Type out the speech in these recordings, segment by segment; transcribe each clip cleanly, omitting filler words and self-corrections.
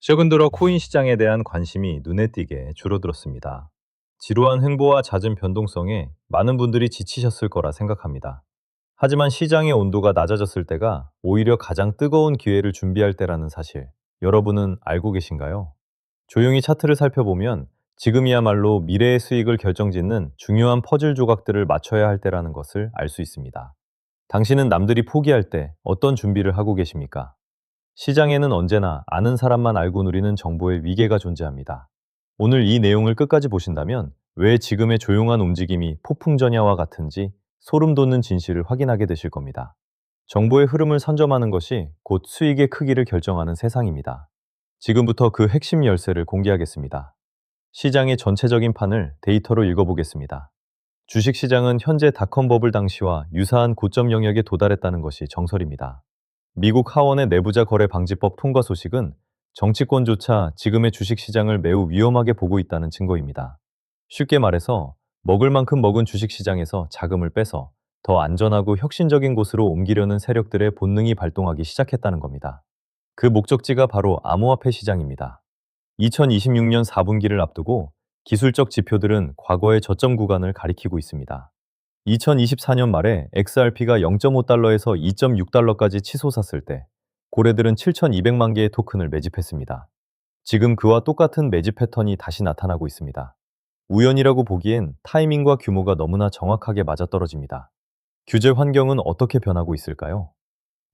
최근 들어 코인 시장에 대한 관심이 눈에 띄게 줄어들었습니다. 지루한 행보와 잦은 변동성에 많은 분들이 지치셨을 거라 생각합니다. 하지만 시장의 온도가 낮아졌을 때가 오히려 가장 뜨거운 기회를 준비할 때라는 사실, 여러분은 알고 계신가요? 조용히 차트를 살펴보면 지금이야말로 미래의 수익을 결정짓는 중요한 퍼즐 조각들을 맞춰야 할 때라는 것을 알 수 있습니다. 당신은 남들이 포기할 때 어떤 준비를 하고 계십니까? 시장에는 언제나 아는 사람만 알고 누리는 정보의 위계가 존재합니다. 오늘 이 내용을 끝까지 보신다면 왜 지금의 조용한 움직임이 폭풍전야와 같은지 소름 돋는 진실을 확인하게 되실 겁니다. 정보의 흐름을 선점하는 것이 곧 수익의 크기를 결정하는 세상입니다. 지금부터 그 핵심 열쇠를 공개하겠습니다. 시장의 전체적인 판을 데이터로 읽어보겠습니다. 주식시장은 현재 닷컴 버블 당시와 유사한 고점 영역에 도달했다는 것이 정설입니다. 미국 하원의 내부자 거래 방지법 통과 소식은 정치권조차 지금의 주식시장을 매우 위험하게 보고 있다는 증거입니다. 쉽게 말해서 먹을 만큼 먹은 주식시장에서 자금을 빼서 더 안전하고 혁신적인 곳으로 옮기려는 세력들의 본능이 발동하기 시작했다는 겁니다. 그 목적지가 바로 암호화폐 시장입니다. 2026년 4분기를 앞두고 기술적 지표들은 과거의 저점 구간을 가리키고 있습니다. 2024년 말에 XRP가 0.5달러에서 2.6달러까지 치솟았을 때 고래들은 7,200만 개의 토큰을 매집했습니다. 지금 그와 똑같은 매집 패턴이 다시 나타나고 있습니다. 우연이라고 보기엔 타이밍과 규모가 너무나 정확하게 맞아떨어집니다. 규제 환경은 어떻게 변하고 있을까요?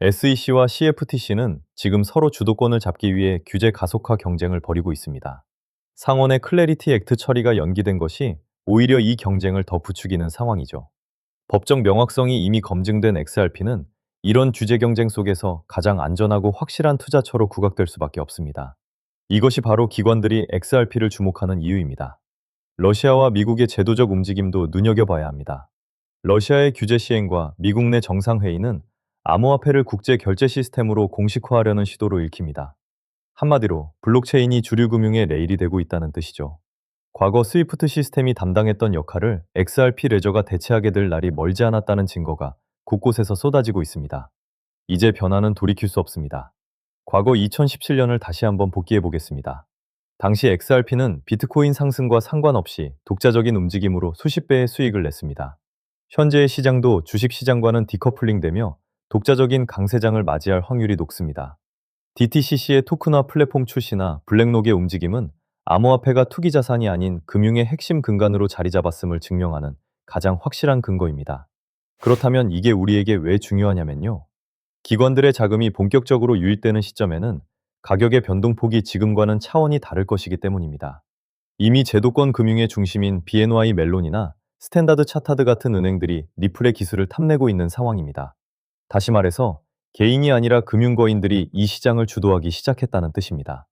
SEC와 CFTC는 지금 서로 주도권을 잡기 위해 규제 가속화 경쟁을 벌이고 있습니다. 상원의 클래리티 액트 처리가 연기된 것이 오히려 이 경쟁을 더 부추기는 상황이죠. 법적 명확성이 이미 검증된 XRP는 이런 규제 경쟁 속에서 가장 안전하고 확실한 투자처로 부각될 수밖에 없습니다. 이것이 바로 기관들이 XRP를 주목하는 이유입니다. 러시아와 미국의 제도적 움직임도 눈여겨봐야 합니다. 러시아의 규제 시행과 미국 내 정상회의는 암호화폐를 국제 결제 시스템으로 공식화하려는 시도로 읽힙니다. 한마디로 블록체인이 주류 금융의 레일이 되고 있다는 뜻이죠. 과거 스위프트 시스템이 담당했던 역할을 XRP 레저가 대체하게 될 날이 멀지 않았다는 증거가 곳곳에서 쏟아지고 있습니다. 이제 변화는 돌이킬 수 없습니다. 과거 2017년을 다시 한번 복기해 보겠습니다. 당시 XRP는 비트코인 상승과 상관없이 독자적인 움직임으로 수십 배의 수익을 냈습니다. 현재의 시장도 주식 시장과는 디커플링되며 독자적인 강세장을 맞이할 확률이 높습니다. DTCC의 토큰화 플랫폼 출시나 블랙록의 움직임은 암호화폐가 투기 자산이 아닌 금융의 핵심 근간으로 자리 잡았음을 증명하는 가장 확실한 근거입니다. 그렇다면 이게 우리에게 왜 중요하냐면요. 기관들의 자금이 본격적으로 유입되는 시점에는 가격의 변동폭이 지금과는 차원이 다를 것이기 때문입니다. 이미 제도권 금융의 중심인 BNY 멜론이나 스탠다드 차타드 같은 은행들이 리플의 기술을 탐내고 있는 상황입니다. 다시 말해서 개인이 아니라 금융거인들이 이 시장을 주도하기 시작했다는 뜻입니다.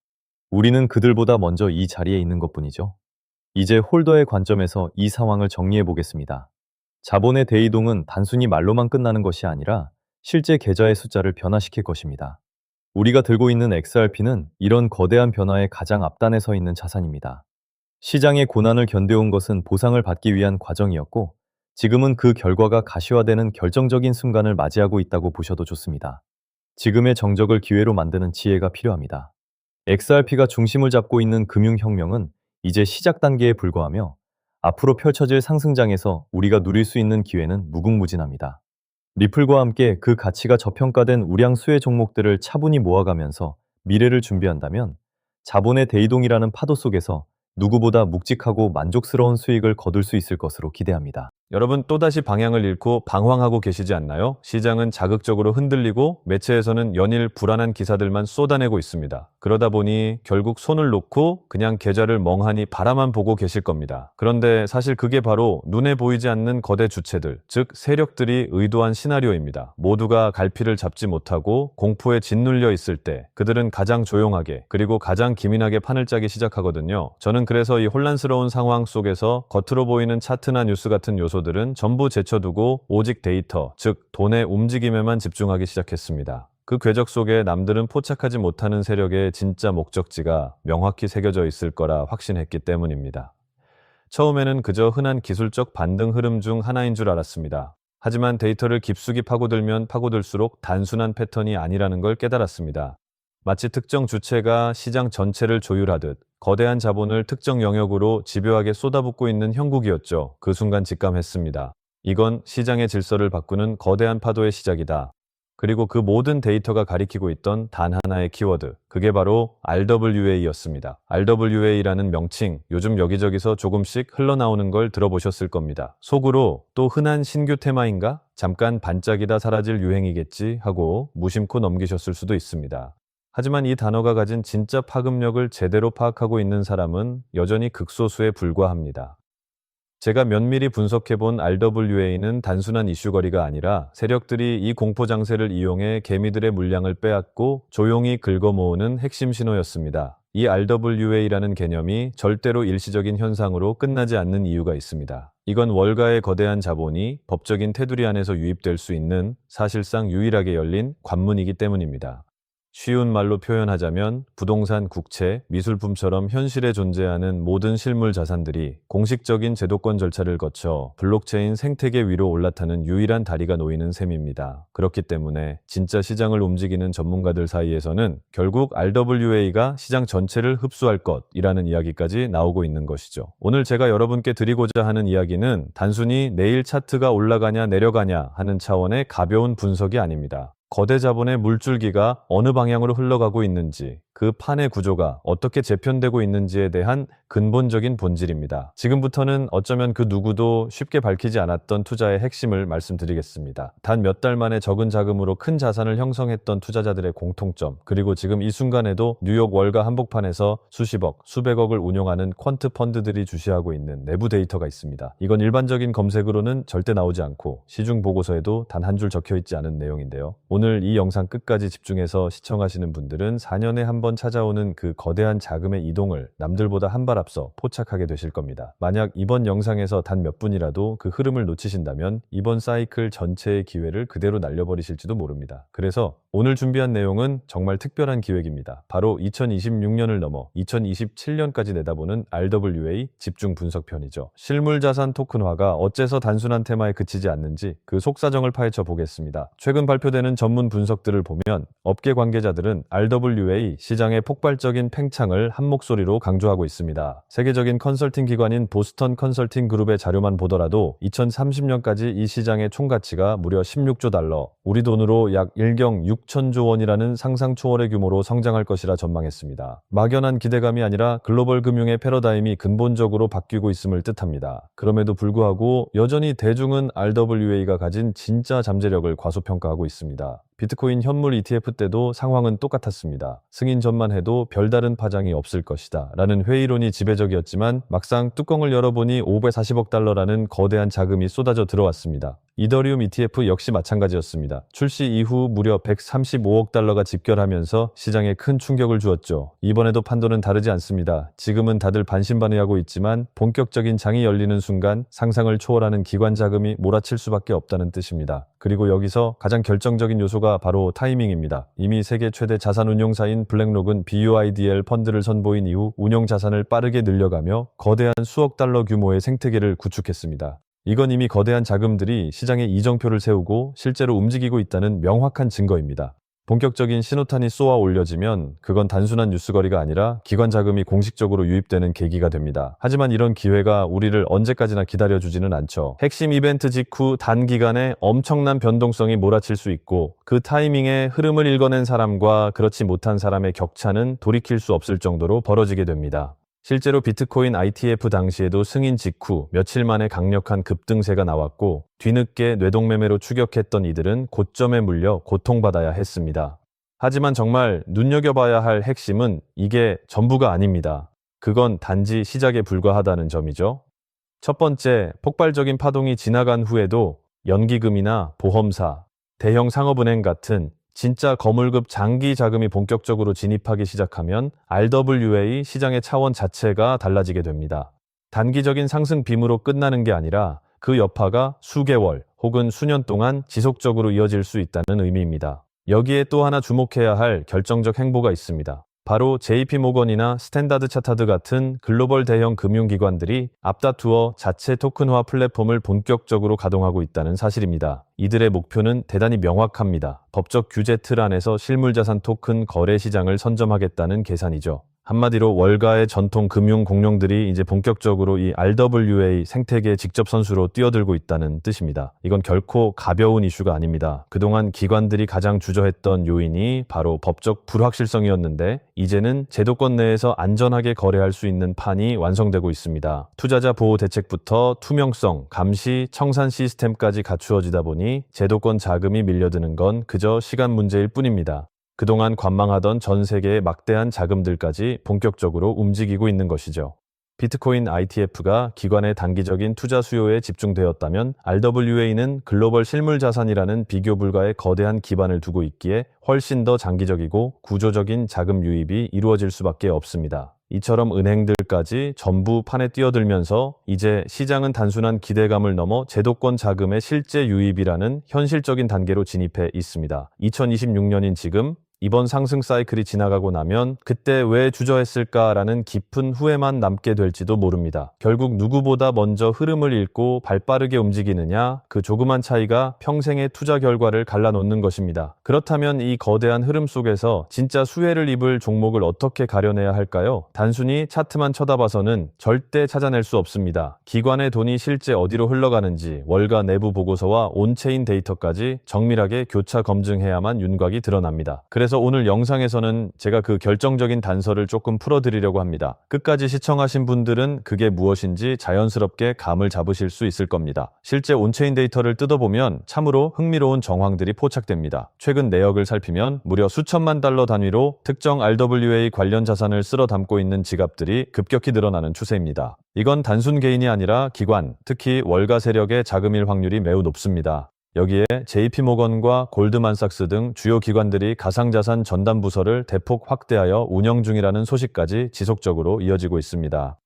우리는 그들보다 먼저 이 자리에 있는 것뿐이죠. 이제 홀더의 관점에서 이 상황을 정리해 보겠습니다. 자본의 대이동은 단순히 말로만 끝나는 것이 아니라 실제 계좌의 숫자를 변화시킬 것입니다. 우리가 들고 있는 XRP는 이런 거대한 변화의 가장 앞단에 서 있는 자산입니다. 시장의 고난을 견뎌온 것은 보상을 받기 위한 과정이었고, 지금은 그 결과가 가시화되는 결정적인 순간을 맞이하고 있다고 보셔도 좋습니다. 지금의 정적을 기회로 만드는 지혜가 필요합니다. XRP가 중심을 잡고 있는 금융혁명은 이제 시작 단계에 불과하며 앞으로 펼쳐질 상승장에서 우리가 누릴 수 있는 기회는 무궁무진합니다. 리플과 함께 그 가치가 저평가된 우량 수혜 종목들을 차분히 모아가면서 미래를 준비한다면 자본의 대이동이라는 파도 속에서 누구보다 묵직하고 만족스러운 수익을 거둘 수 있을 것으로 기대합니다. 여러분 또다시 방향을 잃고 방황하고 계시지 않나요? 시장은 자극적으로 흔들리고 매체에서는 연일 불안한 기사들만 쏟아내고 있습니다. 그러다 보니 결국 손을 놓고 그냥 계좌를 멍하니 바라만 보고 계실 겁니다. 그런데 사실 그게 바로 눈에 보이지 않는 거대 주체들, 즉 세력들이 의도한 시나리오입니다. 모두가 갈피를 잡지 못하고 공포에 짓눌려 있을 때 그들은 가장 조용하게 그리고 가장 기민하게 판을 짜기 시작하거든요. 저는 그래서 이 혼란스러운 상황 속에서 겉으로 보이는 차트나 뉴스 같은 요소들은 전부 제쳐두고 오직 데이터, 즉 돈의 움직임에만 집중하기 시작했습니다. 그 궤적 속에 남들은 포착하지 못하는 세력의 진짜 목적지가 명확히 새겨져 있을 거라 확신했기 때문입니다. 처음에는 그저 흔한 기술적 반등 흐름 중 하나인 줄 알았습니다. 하지만 데이터를 깊숙이 파고들면 파고들수록 단순한 패턴이 아니라는 걸 깨달았습니다. 마치 특정 주체가 시장 전체를 조율하듯 거대한 자본을 특정 영역으로 집요하게 쏟아붓고 있는 형국이었죠. 그 순간 직감했습니다. 이건 시장의 질서를 바꾸는 거대한 파도의 시작이다. 그리고 그 모든 데이터가 가리키고 있던 단 하나의 키워드, 그게 바로 RWA였습니다. RWA라는 명칭, 요즘 여기저기서 조금씩 흘러나오는 걸 들어보셨을 겁니다. 속으로 또 흔한 신규 테마인가? 잠깐 반짝이다 사라질 유행이겠지 하고 무심코 넘기셨을 수도 있습니다. 하지만 이 단어가 가진 진짜 파급력을 제대로 파악하고 있는 사람은 여전히 극소수에 불과합니다. 제가 면밀히 분석해본 RWA는 단순한 이슈거리가 아니라 세력들이 이 공포 장세를 이용해 개미들의 물량을 빼앗고 조용히 긁어모으는 핵심 신호였습니다. 이 RWA라는 개념이 절대로 일시적인 현상으로 끝나지 않는 이유가 있습니다. 이건 월가의 거대한 자본이 법적인 테두리 안에서 유입될 수 있는 사실상 유일하게 열린 관문이기 때문입니다. 쉬운 말로 표현하자면 부동산, 국채, 미술품처럼 현실에 존재하는 모든 실물 자산들이 공식적인 제도권 절차를 거쳐 블록체인 생태계 위로 올라타는 유일한 다리가 놓이는 셈입니다. 그렇기 때문에 진짜 시장을 움직이는 전문가들 사이에서는 결국 RWA가 시장 전체를 흡수할 것이라는 이야기까지 나오고 있는 것이죠. 오늘 제가 여러분께 드리고자 하는 이야기는 단순히 내일 차트가 올라가냐 내려가냐 하는 차원의 가벼운 분석이 아닙니다. 거대 자본의 물줄기가 어느 방향으로 흘러가고 있는지, 그 판의 구조가 어떻게 재편되고 있는지에 대한 근본적인 본질입니다. 지금부터는 어쩌면 그 누구도 쉽게 밝히지 않았던 투자의 핵심을 말씀드리겠습니다. 단 몇 달 만에 적은 자금으로 큰 자산을 형성했던 투자자들의 공통점, 그리고 지금 이 순간에도 뉴욕 월가 한복판에서 수십억, 수백억을 운용하는 퀀트 펀드들이 주시하고 있는 내부 데이터가 있습니다. 이건 일반적인 검색으로는 절대 나오지 않고 시중 보고서에도 단 한 줄 적혀 있지 않은 내용인데요. 오늘 이 영상 끝까지 집중해서 시청하시는 분들은 4년에 한 번 찾아오는 그 거대한 자금의 이동을 남들보다 한 발 앞서 포착하게 되실 겁니다. 만약 이번 영상에서 단 몇 분이라도 그 흐름을 놓치신다면 이번 사이클 전체의 기회를 그대로 날려버리실지도 모릅니다. 그래서 오늘 준비한 내용은 정말 특별한 기획입니다. 바로 2026년을 넘어 2027년까지 내다보는 RWA 집중 분석편이죠. 실물자산 토큰화가 어째서 단순한 테마에 그치지 않는지 그 속사정을 파헤쳐 보겠습니다. 최근 발표되는 전문 분석들을 보면 업계 관계자들은 RWA 시장의 폭발적인 팽창을 한 목소리로 강조하고 있습니다. 세계적인 컨설팅 기관인 보스턴 컨설팅 그룹의 자료만 보더라도 2030년까지 이 시장의 총가치가 무려 16조 달러, 우리 돈으로 약 1경 6천조 원이라는 상상 초월의 규모로 성장할 것이라 전망했습니다. 막연한 기대감이 아니라 글로벌 금융의 패러다임이 근본적으로 바뀌고 있음을 뜻합니다. 그럼에도 불구하고 여전히 대중은 RWA가 가진 진짜 잠재력을 과소평가하고 있습니다. 비트코인 현물 ETF 때도 상황은 똑같았습니다. 승인 전만 해도 별다른 파장이 없을 것이다 라는 회의론이 지배적이었지만 막상 뚜껑을 열어보니 540억 달러라는 거대한 자금이 쏟아져 들어왔습니다. 이더리움 ETF 역시 마찬가지였습니다. 출시 이후 무려 135억 달러가 집결하면서 시장에 큰 충격을 주었죠. 이번에도 판도는 다르지 않습니다. 지금은 다들 반신반의하고 있지만 본격적인 장이 열리는 순간 상상을 초월하는 기관 자금이 몰아칠 수밖에 없다는 뜻입니다. 그리고 여기서 가장 결정적인 요소가 바로 타이밍입니다. 이미 세계 최대 자산 운용사인 블랙록은 BUIDL 펀드를 선보인 이후 운용 자산을 빠르게 늘려가며 거대한 수억 달러 규모의 생태계를 구축했습니다. 이건 이미 거대한 자금들이 시장에 이정표를 세우고 실제로 움직이고 있다는 명확한 증거입니다. 본격적인 신호탄이 쏘아 올려지면 그건 단순한 뉴스거리가 아니라 기관 자금이 공식적으로 유입되는 계기가 됩니다. 하지만 이런 기회가 우리를 언제까지나 기다려주지는 않죠. 핵심 이벤트 직후 단기간에 엄청난 변동성이 몰아칠 수 있고 그 타이밍에 흐름을 읽어낸 사람과 그렇지 못한 사람의 격차는 돌이킬 수 없을 정도로 벌어지게 됩니다. 실제로 비트코인 ITF 당시에도 승인 직후 며칠 만에 강력한 급등세가 나왔고 뒤늦게 뇌동매매로 추격했던 이들은 고점에 물려 고통받아야 했습니다. 하지만 정말 눈여겨봐야 할 핵심은 이게 전부가 아닙니다. 그건 단지 시작에 불과하다는 점이죠. 첫 번째, 폭발적인 파동이 지나간 후에도 연기금이나 보험사, 대형 상업은행 같은 진짜 거물급 장기 자금이 본격적으로 진입하기 시작하면 RWA 시장의 차원 자체가 달라지게 됩니다. 단기적인 상승 빔으로 끝나는 게 아니라 그 여파가 수개월 혹은 수년 동안 지속적으로 이어질 수 있다는 의미입니다. 여기에 또 하나 주목해야 할 결정적 행보가 있습니다. 바로 JP모건이나 스탠다드 차타드 같은 글로벌 대형 금융기관들이 앞다투어 자체 토큰화 플랫폼을 본격적으로 가동하고 있다는 사실입니다. 이들의 목표는 대단히 명확합니다. 법적 규제 틀 안에서 실물자산 토큰 거래 시장을 선점하겠다는 계산이죠. 한마디로 월가의 전통 금융 공룡들이 이제 본격적으로 이 RWA 생태계 직접 선수로 뛰어들고 있다는 뜻입니다. 이건 결코 가벼운 이슈가 아닙니다. 그동안 기관들이 가장 주저했던 요인이 바로 법적 불확실성이었는데 이제는 제도권 내에서 안전하게 거래할 수 있는 판이 완성되고 있습니다. 투자자 보호 대책부터 투명성, 감시, 청산 시스템까지 갖추어지다 보니 제도권 자금이 밀려드는 건 그저 시간 문제일 뿐입니다. 그동안 관망하던 전 세계의 막대한 자금들까지 본격적으로 움직이고 있는 것이죠. 비트코인 ITF가 기관의 단기적인 투자 수요에 집중되었다면 RWA는 글로벌 실물 자산이라는 비교 불가의 거대한 기반을 두고 있기에 훨씬 더 장기적이고 구조적인 자금 유입이 이루어질 수밖에 없습니다. 이처럼 은행들까지 전부 판에 뛰어들면서 이제 시장은 단순한 기대감을 넘어 제도권 자금의 실제 유입이라는 현실적인 단계로 진입해 있습니다. 2026년인 지금 이번 상승 사이클이 지나가고 나면 그때 왜 주저했을까라는 깊은 후회만 남게 될지도 모릅니다. 결국 누구보다 먼저 흐름을 읽고 발빠르게 움직이느냐, 그 조그만 차이가 평생의 투자 결과를 갈라놓는 것입니다. 그렇다면 이 거대한 흐름 속에서 진짜 수혜를 입을 종목을 어떻게 가려내야 할까요? 단순히 차트만 쳐다봐서는 절대 찾아낼 수 없습니다. 기관의 돈이 실제 어디로 흘러가는지 월가 내부 보고서와 온체인 데이터까지 정밀하게 교차 검증해야만 윤곽이 드러납니다. 그래서 오늘 영상에서는 제가 그 결정적인 단서를 조금 풀어드리려고 합니다. 끝까지 시청하신 분들은 그게 무엇인지 자연스럽게 감을 잡으실 수 있을 겁니다. 실제 온체인 데이터를 뜯어보면 참으로 흥미로운 정황들이 포착됩니다. 최근 내역을 살피면 무려 수천만 달러 단위로 특정 RWA 관련 자산을 쓸어 담고 있는 지갑들이 급격히 늘어나는 추세입니다. 이건 단순 개인이 아니라 기관, 특히 월가 세력의 자금일 확률이 매우 높습니다. 여기에 JP모건과 골드만삭스 등 주요 기관들이 가상자산 전담 부서를 대폭 확대하여 운영 중이라는 소식까지 지속적으로 이어지고 있습니다.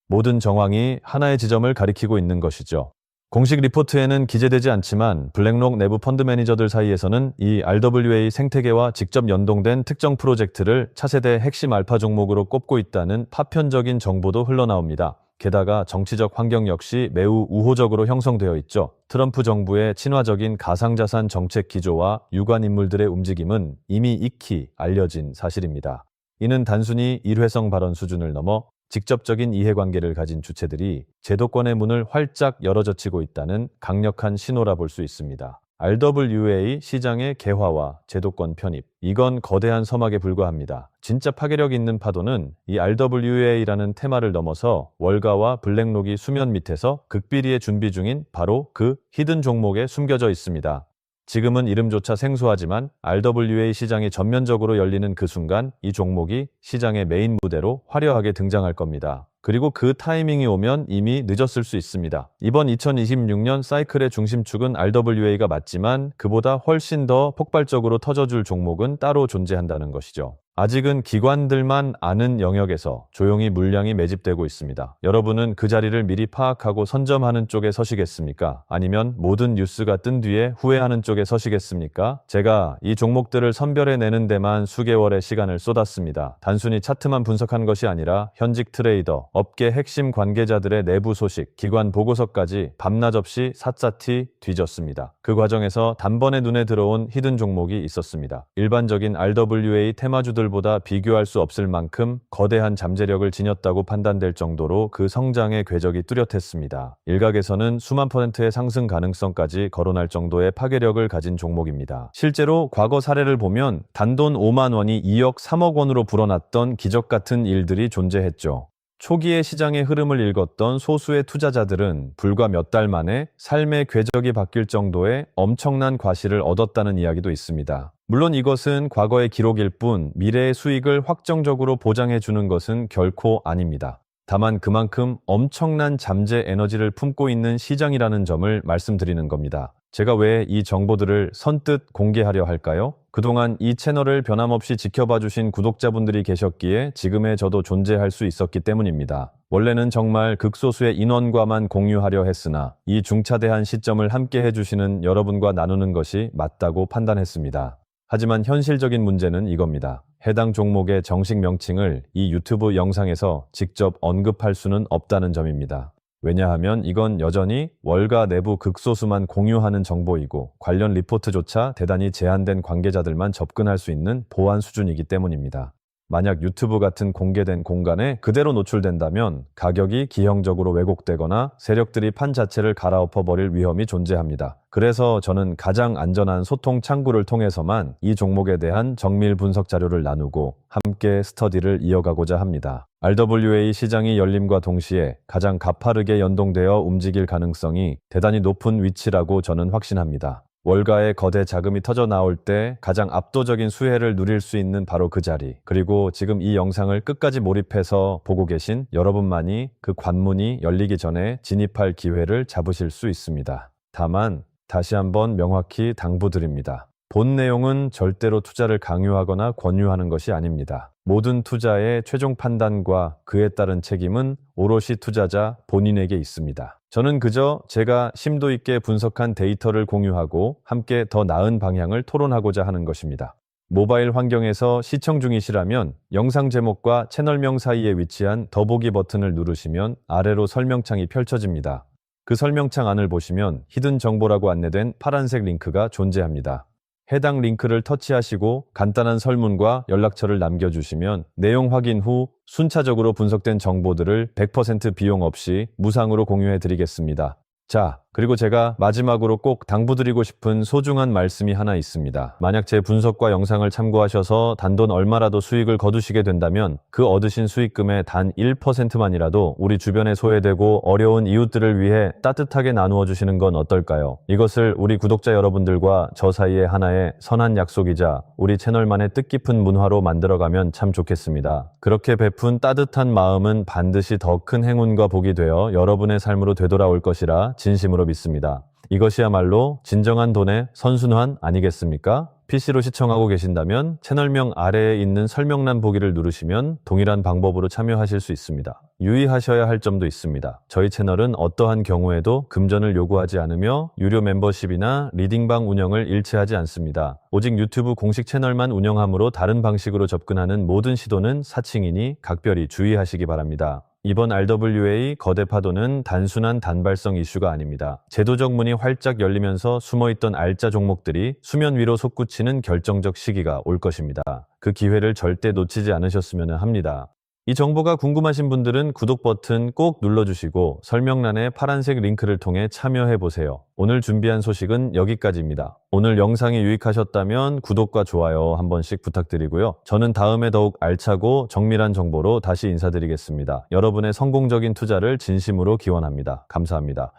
모든 정황이 하나의 지점을 가리키고 있는 것이죠. 공식 리포트에는 기재되지 않지만 블랙록 내부 펀드 매니저들 사이에서는 이 RWA 생태계와 직접 연동된 특정 프로젝트를 차세대 핵심 알파 종목으로 꼽고 있다는 파편적인 정보도 흘러나옵니다. 게다가 정치적 환경 역시 매우 우호적으로 형성되어 있죠. 트럼프 정부의 친화적인 가상자산 정책 기조와 유관 인물들의 움직임은 이미 익히 알려진 사실입니다. 이는 단순히 일회성 발언 수준을 넘어 직접적인 이해관계를 가진 주체들이 제도권의 문을 활짝 열어젖히고 있다는 강력한 신호라 볼 수 있습니다. RWA 시장의 개화와 제도권 편입, 이건 거대한 서막에 불과합니다. 진짜 파괴력 있는 파도는 이 RWA라는 테마를 넘어서 월가와 블랙록이 수면 밑에서 극비리에 준비 중인 바로 그 히든 종목에 숨겨져 있습니다. 지금은 이름조차 생소하지만 RWA 시장이 전면적으로 열리는 그 순간 이 종목이 시장의 메인 무대로 화려하게 등장할 겁니다. 그리고 그 타이밍이 오면 이미 늦었을 수 있습니다. 이번 2026년 사이클의 중심축은 RWA가 맞지만 그보다 훨씬 더 폭발적으로 터져줄 종목은 따로 존재한다는 것이죠. 아직은 기관들만 아는 영역에서 조용히 물량이 매집되고 있습니다. 여러분은 그 자리를 미리 파악하고 선점하는 쪽에 서시겠습니까? 아니면 모든 뉴스가 뜬 뒤에 후회하는 쪽에 서시겠습니까? 제가 이 종목들을 선별해내는 데만 수개월의 시간을 쏟았습니다. 단순히 차트만 분석한 것이 아니라 현직 트레이더, 업계 핵심 관계자들의 내부 소식, 기관 보고서까지 밤낮 없이 샅샅이 뒤졌습니다. 그 과정에서 단번에 눈에 들어온 히든 종목이 있었습니다. 일반적인 RWA 테마주들 보다 비교할 수 없을 만큼 거대한 잠재력을 지녔다고 판단될 정도로 그 성장의 궤적이 뚜렷했습니다. 일각에서는 수만 %의 상승 가능성까지 거론할 정도의 파괴력을 가진 종목입니다. 실제로 과거 사례를 보면 단돈 5만 원이 2억 3억 원으로 불어났던 기적 같은 일들이 존재했죠. 초기의 시장의 흐름을 읽었던 소수의 투자자들은 불과 몇 달 만에 삶의 궤적이 바뀔 정도의 엄청난 과실을 얻었다는 이야기도 있습니다. 물론 이것은 과거의 기록일 뿐 미래의 수익을 확정적으로 보장해 주는 것은 결코 아닙니다. 다만 그만큼 엄청난 잠재 에너지를 품고 있는 시장이라는 점을 말씀드리는 겁니다. 제가 왜 이 정보들을 선뜻 공개하려 할까요? 그동안 이 채널을 변함없이 지켜봐 주신 구독자분들이 계셨기에 지금의 저도 존재할 수 있었기 때문입니다. 원래는 정말 극소수의 인원과만 공유하려 했으나 이 중차대한 시점을 함께 해주시는 여러분과 나누는 것이 맞다고 판단했습니다. 하지만 현실적인 문제는 이겁니다. 해당 종목의 정식 명칭을 이 유튜브 영상에서 직접 언급할 수는 없다는 점입니다. 왜냐하면 이건 여전히 월가 내부 극소수만 공유하는 정보이고 관련 리포트조차 대단히 제한된 관계자들만 접근할 수 있는 보안 수준이기 때문입니다. 만약 유튜브 같은 공개된 공간에 그대로 노출된다면 가격이 기형적으로 왜곡되거나 세력들이 판 자체를 갈아엎어 버릴 위험이 존재합니다. 그래서 저는 가장 안전한 소통 창구를 통해서만 이 종목에 대한 정밀 분석 자료를 나누고 함께 스터디를 이어가고자 합니다. RWA 시장이 열림과 동시에 가장 가파르게 연동되어 움직일 가능성이 대단히 높은 위치라고 저는 확신합니다. 월가의 거대 자금이 터져 나올 때 가장 압도적인 수혜를 누릴 수 있는 바로 그 자리, 그리고 지금 이 영상을 끝까지 몰입해서 보고 계신 여러분만이 그 관문이 열리기 전에 진입할 기회를 잡으실 수 있습니다. 다만 다시 한번 명확히 당부드립니다. 본 내용은 절대로 투자를 강요하거나 권유하는 것이 아닙니다. 모든 투자의 최종 판단과 그에 따른 책임은 오롯이 투자자 본인에게 있습니다. 저는 그저 제가 심도 있게 분석한 데이터를 공유하고 함께 더 나은 방향을 토론하고자 하는 것입니다. 모바일 환경에서 시청 중이시라면 영상 제목과 채널명 사이에 위치한 더보기 버튼을 누르시면 아래로 설명창이 펼쳐집니다. 그 설명창 안을 보시면 히든 정보라고 안내된 파란색 링크가 존재합니다. 해당 링크를 터치하시고 간단한 설문과 연락처를 남겨주시면 내용 확인 후 순차적으로 분석된 정보들을 100% 비용 없이 무상으로 공유해 드리겠습니다. 자, 그리고 제가 마지막으로 꼭 당부드리고 싶은 소중한 말씀이 하나 있습니다. 만약 제 분석과 영상을 참고하셔서 단돈 얼마라도 수익을 거두시게 된다면 그 얻으신 수익금의 단 1%만이라도 우리 주변에 소외되고 어려운 이웃들을 위해 따뜻하게 나누어 주시는 건 어떨까요? 이것을 우리 구독자 여러분들과 저 사이의 하나의 선한 약속이자 우리 채널만의 뜻깊은 문화로 만들어가면 참 좋겠습니다. 그렇게 베푼 따뜻한 마음은 반드시 더 큰 행운과 복이 되어 여러분의 삶으로 되돌아올 것이라 진심으로 믿습니다. 이것이야말로 진정한 돈의 선순환 아니겠습니까? PC로 시청하고 계신다면 채널명 아래에 있는 설명란 보기를 누르시면 동일한 방법으로 참여하실 수 있습니다. 유의하셔야 할 점도 있습니다. 저희 채널은 어떠한 경우에도 금전을 요구하지 않으며 유료 멤버십이나 리딩방 운영을 일치하지 않습니다. 오직 유튜브 공식 채널만 운영하므로 다른 방식으로 접근하는 모든 시도는 사칭이니 각별히 주의하시기 바랍니다. 이번 RWA 거대 파도는 단순한 단발성 이슈가 아닙니다. 제도적 문이 활짝 열리면서 숨어있던 알짜 종목들이 수면 위로 솟구치는 결정적 시기가 올 것입니다. 그 기회를 절대 놓치지 않으셨으면 합니다. 이 정보가 궁금하신 분들은 구독 버튼 꼭 눌러주시고 설명란의 파란색 링크를 통해 참여해보세요. 오늘 준비한 소식은 여기까지입니다. 오늘 영상이 유익하셨다면 구독과 좋아요 한 번씩 부탁드리고요. 저는 다음에 더욱 알차고 정밀한 정보로 다시 인사드리겠습니다. 여러분의 성공적인 투자를 진심으로 기원합니다. 감사합니다.